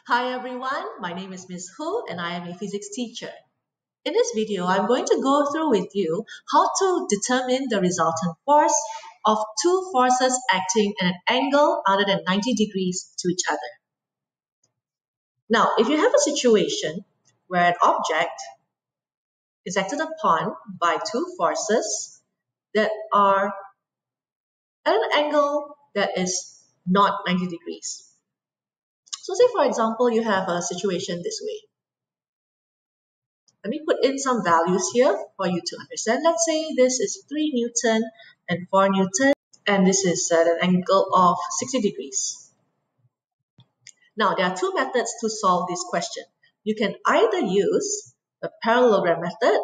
Hi everyone, my name is Ms. Hu and I am a physics teacher. In this video, I'm going to go through with you how to determine the resultant force of two forces acting at an angle other than 90 degrees to each other. Now, if you have a situation where an object is acted upon by two forces that are at an angle that is not 90 degrees. So say for example, you have a situation this way. Let me put in some values here for you to understand. Let's say this is 3 Newton and 4 Newton, and this is at an angle of 60 degrees. Now, there are two methods to solve this question. You can either use the parallelogram method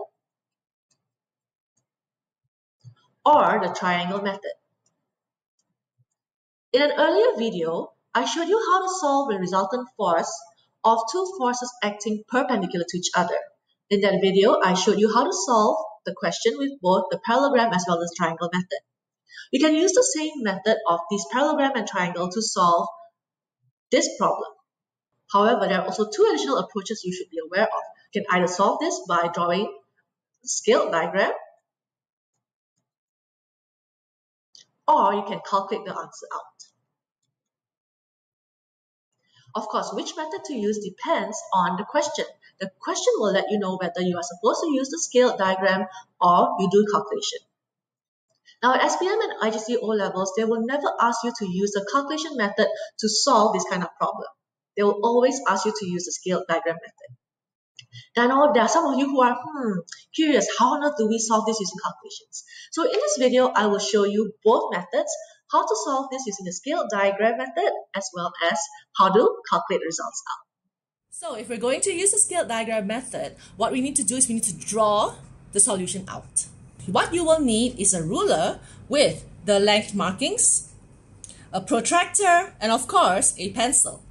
or the triangle method. In an earlier video, I showed you how to solve the resultant force of two forces acting perpendicular to each other. In that video, I showed you how to solve the question with both the parallelogram as well as triangle method. You can use the same method of this parallelogram and triangle to solve this problem. However, there are also two additional approaches you should be aware of. You can either solve this by drawing a scaled diagram, or you can calculate the answer out. Of course, which method to use depends on the question. The question will let you know whether you are supposed to use the scaled diagram or you do calculation. Now, at SPM and IGC O levels, they will never ask you to use the calculation method to solve this kind of problem. They will always ask you to use the scaled diagram method. Now, I know there are some of you who are curious, how on earth do we solve this using calculations? So in this video, I will show you both methods, how to solve this using the scaled diagram method, as well as how to calculate the results out. So if we're going to use the scaled diagram method, what we need to do is we need to draw the solution out. What you will need is a ruler with the length markings, a protractor, and of course, a pencil.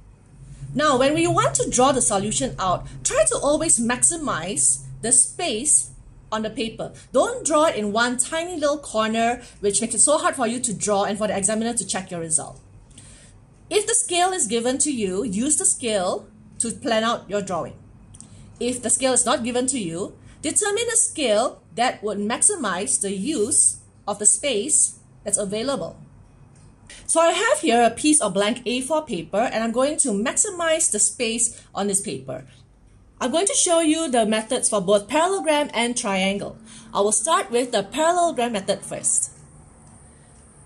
Now, when we want to draw the solution out, try to always maximize the space on the paper. Don't draw it in one tiny little corner, which makes it so hard for you to draw and for the examiner to check your result. If the scale is given to you, use the scale to plan out your drawing. If the scale is not given to you, determine a scale that would maximize the use of the space that's available. So I have here a piece of blank A4 paper and I'm going to maximize the space on this paper. I'm going to show you the methods for both parallelogram and triangle. I will start with the parallelogram method first.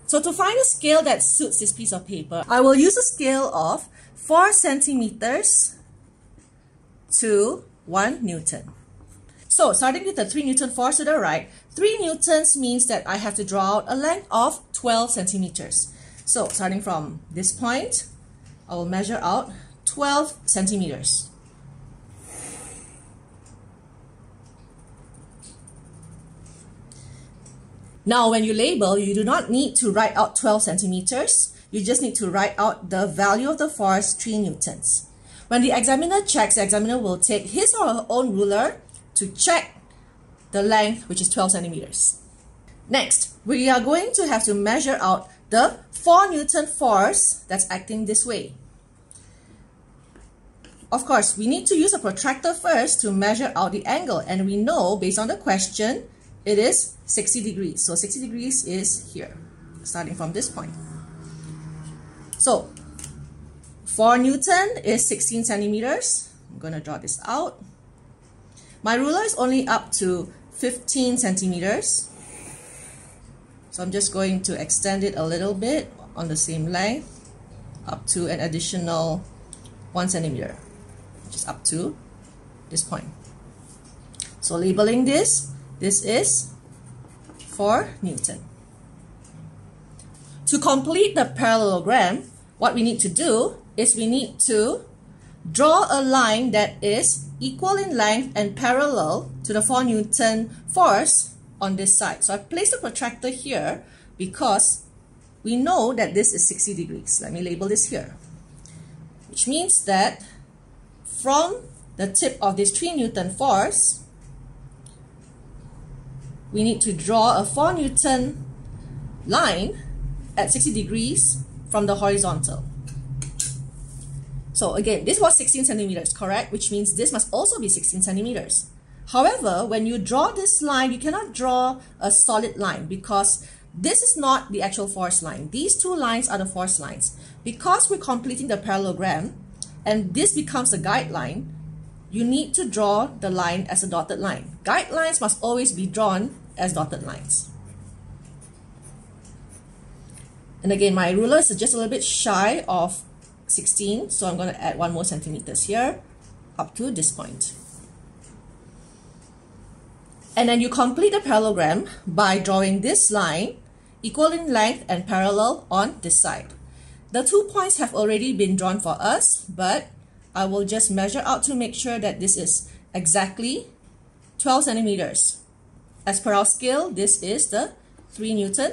So to find a scale that suits this piece of paper, I will use a scale of 4 centimeters to 1 Newton. So starting with the 3 Newton force to the right, 3 Newtons means that I have to draw out a length of 12 centimeters. So starting from this point, I will measure out 12 centimeters. Now, when you label, you do not need to write out 12 centimeters. You just need to write out the value of the force, 3 Newtons. When the examiner checks, the examiner will take his or her own ruler to check the length, which is 12 centimeters. Next, we are going to have to measure out the 4 Newton force that's acting this way. Of course, we need to use a protractor first to measure out the angle, and we know based on the question, it is 60 degrees. So 60 degrees is here, starting from this point. So 4 Newton is 16 centimeters. I'm going to draw this out. My ruler is only up to 15 centimeters. So I'm just going to extend it a little bit on the same length up to an additional 1 centimeter, which is up to this point. So labeling this is 4 Newton. To complete the parallelogram, what we need to do is we need to draw a line that is equal in length and parallel to the 4 Newton force on this side. So I placed the protractor here because we know that this is 60 degrees. Let me label this here, which means that from the tip of this 3 Newton force, we need to draw a 4 Newton line at 60 degrees from the horizontal. So again, this was 16 centimeters, correct? Which means this must also be 16 centimeters. However, when you draw this line, you cannot draw a solid line because this is not the actual force line. These two lines are the force lines. Because we're completing the parallelogram and this becomes the guideline, you need to draw the line as a dotted line. Guidelines must always be drawn as dotted lines. And again, my ruler is just a little bit shy of 16, so I'm going to add 1 more centimeters here up to this point. And then you complete the parallelogram by drawing this line equal in length and parallel on this side. The 2 points have already been drawn for us, but I will just measure out to make sure that this is exactly 12 centimeters. As per our scale, this is the 3 Newton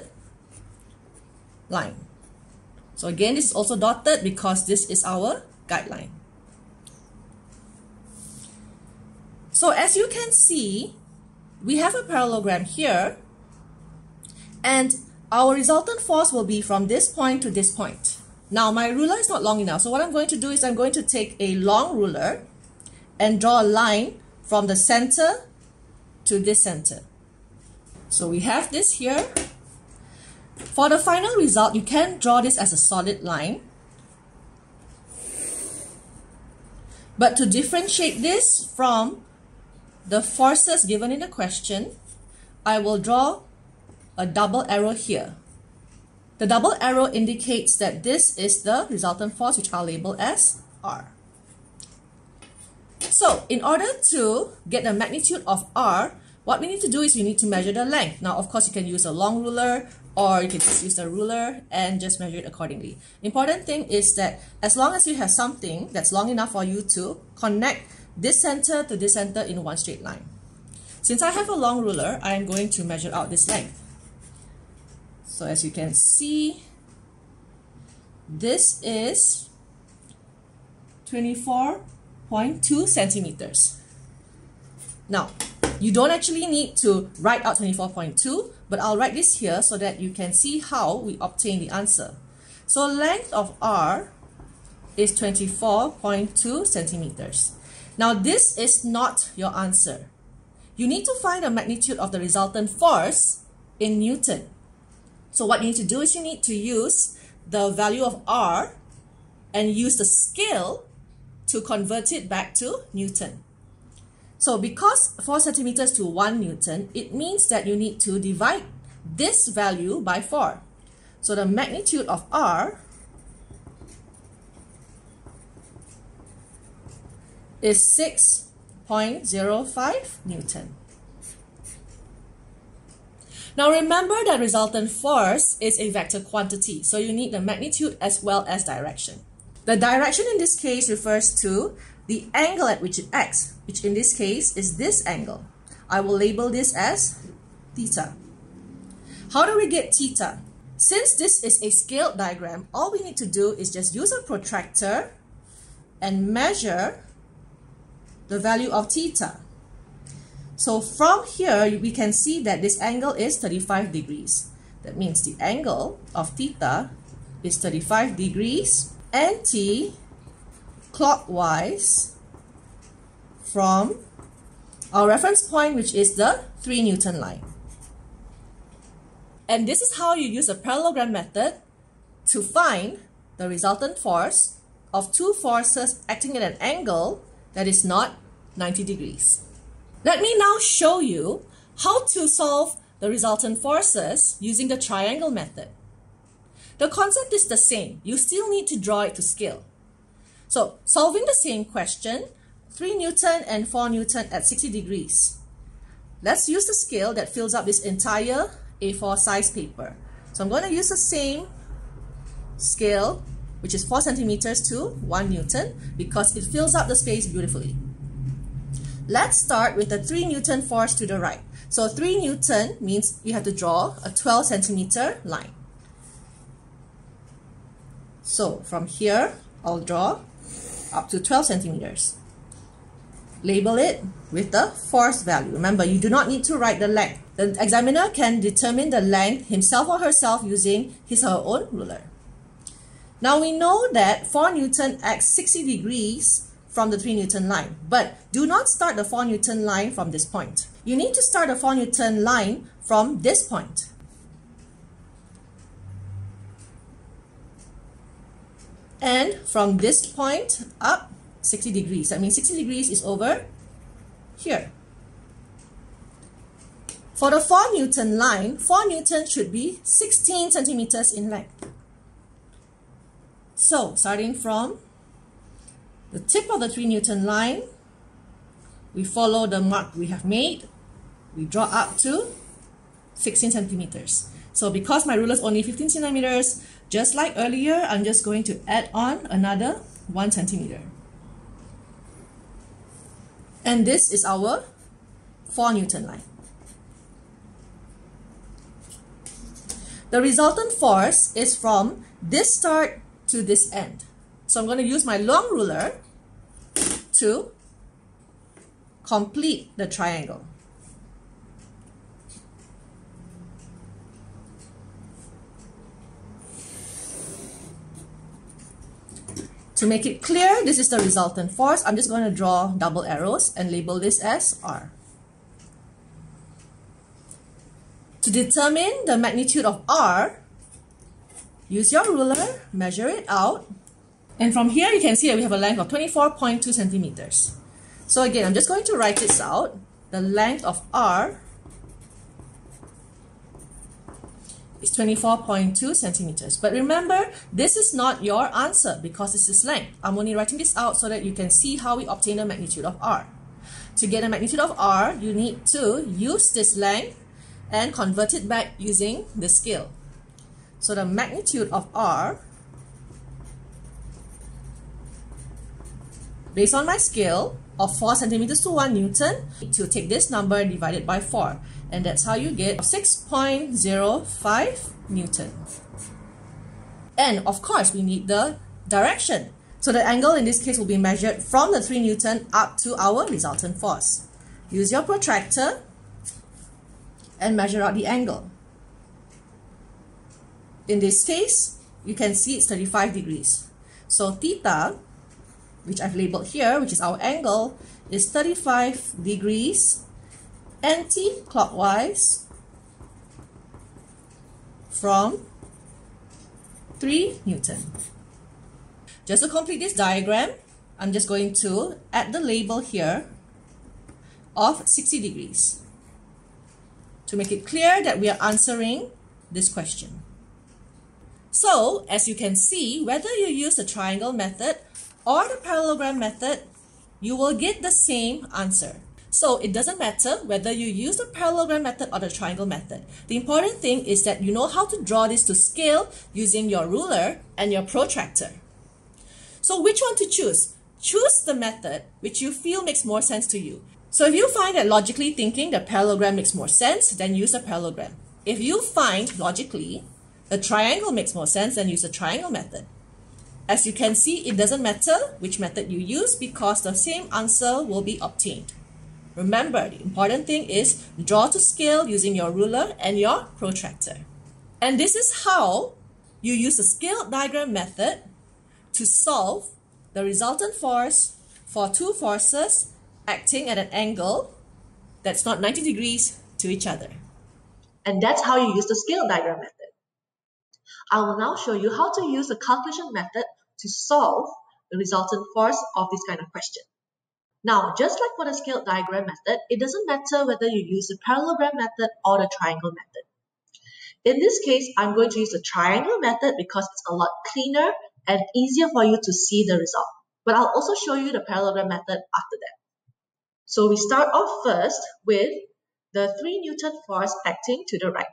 line. So again, this is also dotted because this is our guideline. So as you can see, we have a parallelogram here, and our resultant force will be from this point to this point. Now my ruler is not long enough, so what I'm going to do is I'm going to take a long ruler and draw a line from the center to this center. So we have this here. For the final result, you can draw this as a solid line. But to differentiate this from the forces given in the question, I will draw a double arrow here. The double arrow indicates that this is the resultant force, which I'll label as R. So in order to get the magnitude of R, what we need to do is we need to measure the length. Now, of course, you can use a long ruler or you can just use the ruler and just measure it accordingly. Important thing is that as long as you have something that's long enough for you to connect this center to this center in one straight line. Since I have a long ruler, I am going to measure out this length. So as you can see, this is 24.2 centimeters. Now, you don't actually need to write out 24.2, but I'll write this here so that you can see how we obtain the answer. So length of R is 24.2 centimeters. Now this is not your answer. You need to find the magnitude of the resultant force in Newton. So what you need to do is you need to use the value of R and use the scale to convert it back to Newton. So because 4 centimeters to 1 Newton, it means that you need to divide this value by 4. So the magnitude of R is 6.05 Newton. Now remember that resultant force is a vector quantity, so you need the magnitude as well as direction. The direction in this case refers to the angle at which it acts, which in this case is this angle. I will label this as theta. How do we get theta? Since this is a scaled diagram, all we need to do is just use a protractor and measure the value of theta. So from here, we can see that this angle is 35 degrees. That means the angle of theta is 35 degrees anti-clockwise from our reference point, which is the 3 Newton line. And this is how you use the parallelogram method to find the resultant force of two forces acting at an angle that is not 90 degrees. Let me now show you how to solve the resultant forces using the triangle method. The concept is the same. You still need to draw it to scale. So, solving the same question, 3 Newton and 4 Newton at 60 degrees. Let's use the scale that fills up this entire A4 size paper. So I'm going to use the same scale, which is 4 centimeters to 1 Newton, because it fills up the space beautifully. Let's start with the 3 Newton force to the right. So 3 Newton means you have to draw a 12 centimeter line. So from here, I'll draw up to 12 centimeters. Label it with the force value. Remember, you do not need to write the length. The examiner can determine the length himself or herself using his or her own ruler. Now we know that 4 Newton acts 60 degrees from the 3 Newton line, but do not start the 4 Newton line from this point. You need to start the 4 Newton line from this point. And from this point up 60 degrees. That means 60 degrees is over here. For the 4 Newton line, 4 Newton should be 16 centimeters in length. So, starting from the tip of the 3 Newton line, we follow the mark we have made. We draw up to 16 centimeters. So, because my ruler is only 15 centimeters, just like earlier, I'm just going to add on another 1 centimeter. And this is our 4 Newton line. The resultant force is from this start to this end. So I'm going to use my long ruler to complete the triangle. To make it clear, this is the resultant force. I'm just going to draw double arrows and label this as R. To determine the magnitude of R, use your ruler, measure it out, and from here you can see that we have a length of 24.2 centimeters. So again, I'm just going to write this out. The length of R is 24.2 centimeters. But remember, this is not your answer because this is length. I'm only writing this out so that you can see how we obtain the magnitude of R. To get the magnitude of R, you need to use this length and convert it back using the scale. So the magnitude of R, based on my scale of 4 centimeters to 1 Newton, to take this number divided by 4. And that's how you get 6.05 Newton. And of course, we need the direction. So the angle in this case will be measured from the 3 Newton up to our resultant force. Use your protractor and measure out the angle. In this case, you can see it's 35 degrees. So theta, which I've labeled here, which is our angle, is 35 degrees anti-clockwise from 3 Newton. Just to complete this diagram, I'm just going to add the label here of 60 degrees to make it clear that we are answering this question. So, as you can see, whether you use the triangle method or the parallelogram method, you will get the same answer. So, it doesn't matter whether you use the parallelogram method or the triangle method. The important thing is that you know how to draw this to scale using your ruler and your protractor. So, which one to choose? Choose the method which you feel makes more sense to you. So, if you find that logically thinking the parallelogram makes more sense, then use the parallelogram. If you find logically the triangle makes more sense, then use the triangle method. As you can see, it doesn't matter which method you use because the same answer will be obtained. Remember, the important thing is draw to scale using your ruler and your protractor. And this is how you use the scale diagram method to solve the resultant force for two forces acting at an angle that's not 90 degrees to each other. And that's how you use the scale diagram method. I will now show you how to use the calculation method to solve the resultant force of this kind of question. Now, just like for the scale diagram method, it doesn't matter whether you use the parallelogram method or the triangle method. In this case, I'm going to use the triangle method because it's a lot cleaner and easier for you to see the result. But I'll also show you the parallelogram method after that. So we start off first with the 3 Newton force acting to the right.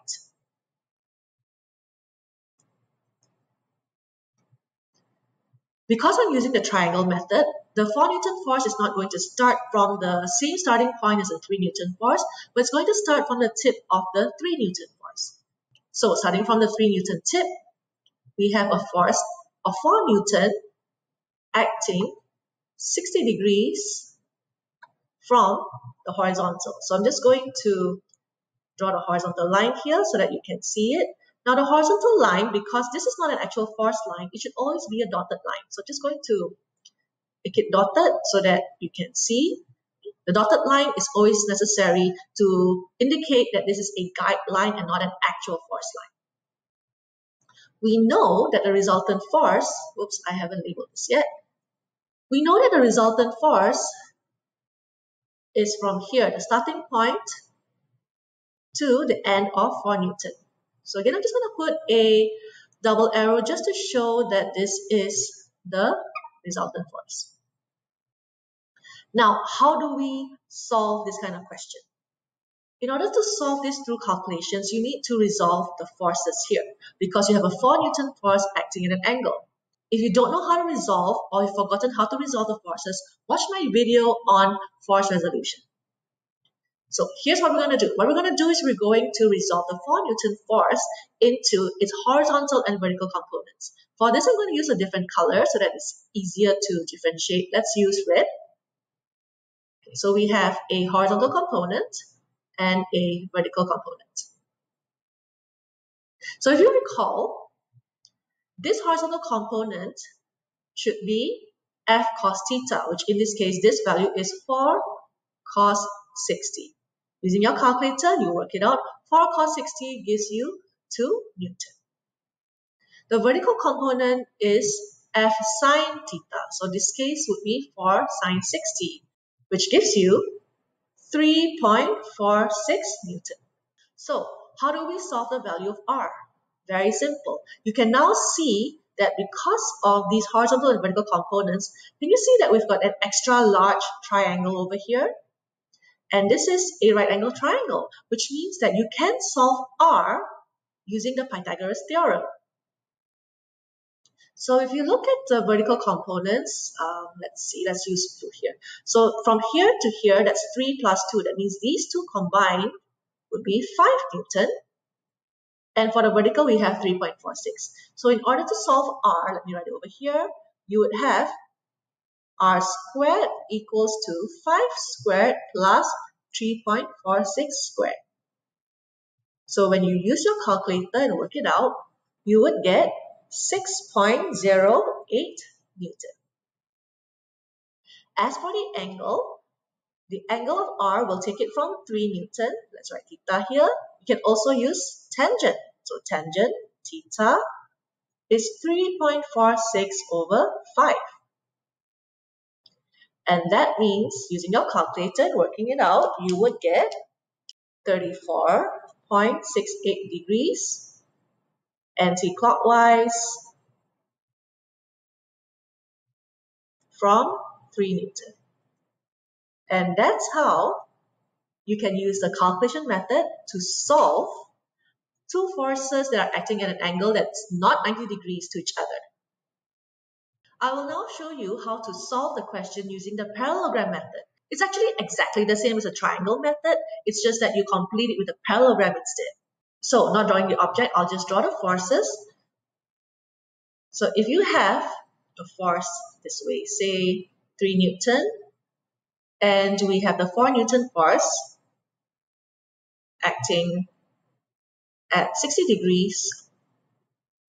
Because I'm using the triangle method, the 4 Newton force is not going to start from the same starting point as the 3 Newton force, but it's going to start from the tip of the 3 Newton force. So starting from the 3 Newton tip, we have a force of 4 Newton acting 60 degrees from the horizontal. So I'm just going to draw the horizontal line here so that you can see it. Now the horizontal line, because this is not an actual force line, it should always be a dotted line. So just going to make it dotted so that you can see. The dotted line is always necessary to indicate that this is a guideline and not an actual force line. We know that the resultant force, oops, I haven't labeled this yet. We know that the resultant force is from here, the starting point, to the end of 4 Newton. So again, I'm just going to put a double arrow just to show that this is the resultant force. Now, how do we solve this kind of question? In order to solve this through calculations, you need to resolve the forces here because you have a 4 Newton force acting at an angle. If you don't know how to resolve or you've forgotten how to resolve the forces, watch my video on force resolution. So here's what we're going to do. What we're going to do is we're going to resolve the 4 Newton force into its horizontal and vertical components. For this, I'm going to use a different color so that it's easier to differentiate. Let's use red. Okay, so we have a horizontal component and a vertical component. So if you recall, this horizontal component should be f cos theta, which in this case, this value is 4 cos 60. Using your calculator, you work it out. 4 cos 60 gives you 2 Newton. The vertical component is f sine theta. So this case would be 4 sine 60, which gives you 3.46 Newton. So how do we solve the value of R? Very simple. You can now see that because of these horizontal and vertical components, can you see that we've got an extra large triangle over here? And this is a right angle triangle, which means that you can solve R using the Pythagoras theorem. So if you look at the vertical components, let's use 2 here. So from here to here, that's 3 plus 2. That means these two combined would be 5 Newton. And for the vertical, we have 3.46. So in order to solve R, let me write it over here, you would have R squared equals to 5 squared plus 3.46 squared. So when you use your calculator and work it out, you would get 6.08 Newton. As for the angle of R will take it from 3 Newton. Let's write theta here. You can also use tangent. So tangent theta is 3.46 over 5. And that means, using your calculator and working it out, you would get 34.68 degrees anti-clockwise from 3 Newton. And that's how you can use the calculation method to solve two forces that are acting at an angle that's not 90 degrees to each other. I will now show you how to solve the question using the parallelogram method. It's actually exactly the same as a triangle method. It's just that you complete it with a parallelogram instead. So not drawing the object, I'll just draw the forces. So if you have a force this way, say 3 Newton, and we have the 4 Newton force acting at 60 degrees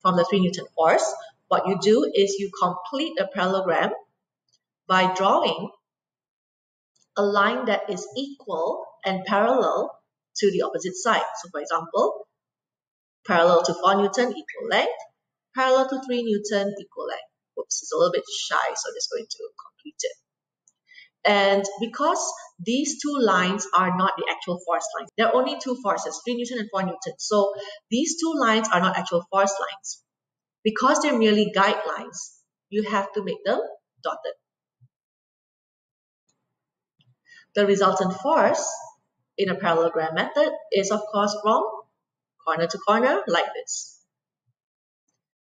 from the 3 Newton force, what you do is you complete a parallelogram by drawing a line that is equal and parallel to the opposite side. So for example, parallel to 4 Newton equal length, parallel to 3 Newton equal length. Oops, it's a little bit shy, so I'm just going to complete it. And because these two lines are not the actual force lines, there are only two forces, 3 Newton and 4 Newton. So these two lines are not actual force lines. Because they're merely guidelines, you have to make them dotted. The resultant force in a parallelogram method is, of course, from corner to corner like this.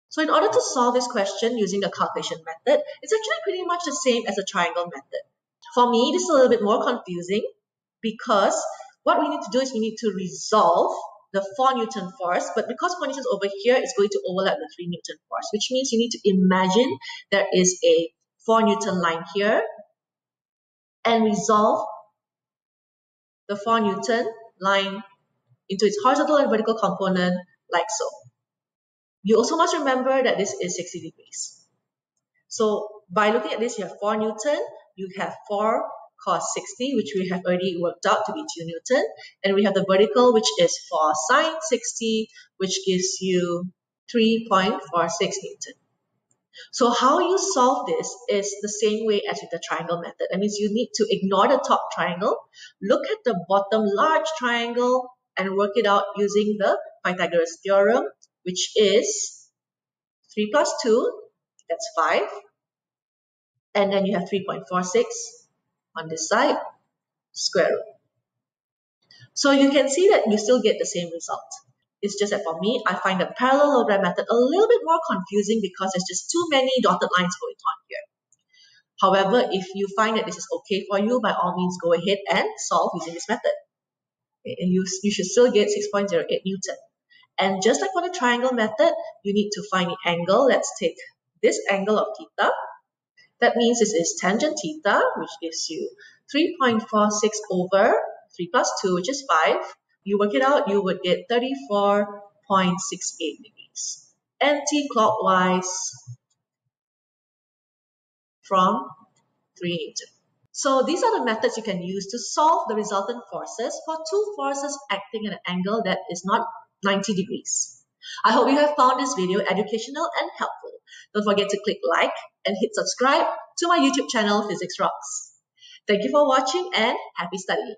So in order to solve this question using the calculation method, it's actually pretty much the same as the triangle method. For me, this is a little bit more confusing because what we need to do is we need to resolve the 4 Newton force, but because 4 Newton is over here, it's going to overlap the 3 Newton force, which means you need to imagine there is a 4 Newton line here and resolve the 4 Newton line into its horizontal and vertical component like so. You also must remember that this is 60 degrees. So by looking at this, you have 4 Newton, you have 4 cos 60, which we have already worked out to be 2 Newton, and we have the vertical, which is 4 sine 60, which gives you 3.46 Newton. So how you solve this is the same way as with the triangle method. That means you need to ignore the top triangle, look at the bottom large triangle, and work it out using the Pythagoras theorem, which is 3 plus 2, that's 5. And then you have 3.46 on this side, square root. So you can see that you still get the same result. It's just that for me, I find the parallelogram method a little bit more confusing because there's just too many dotted lines going on here. However, if you find that this is okay for you, by all means go ahead and solve using this method. And you should still get 6.08 Newton. And just like for the triangle method, you need to find the angle. Let's take this angle of theta. That means this is tangent theta, which gives you 3.46 over 3 plus 2, which is 5. You work it out, you would get 34.68 degrees. Anti-clockwise from 3 Newton. So these are the methods you can use to solve the resultant forces for two forces acting at an angle that is not 90 degrees. I hope you have found this video educational and helpful. Don't forget to click like and hit subscribe to my YouTube channel, Physics Rocks. Thank you for watching and happy studying.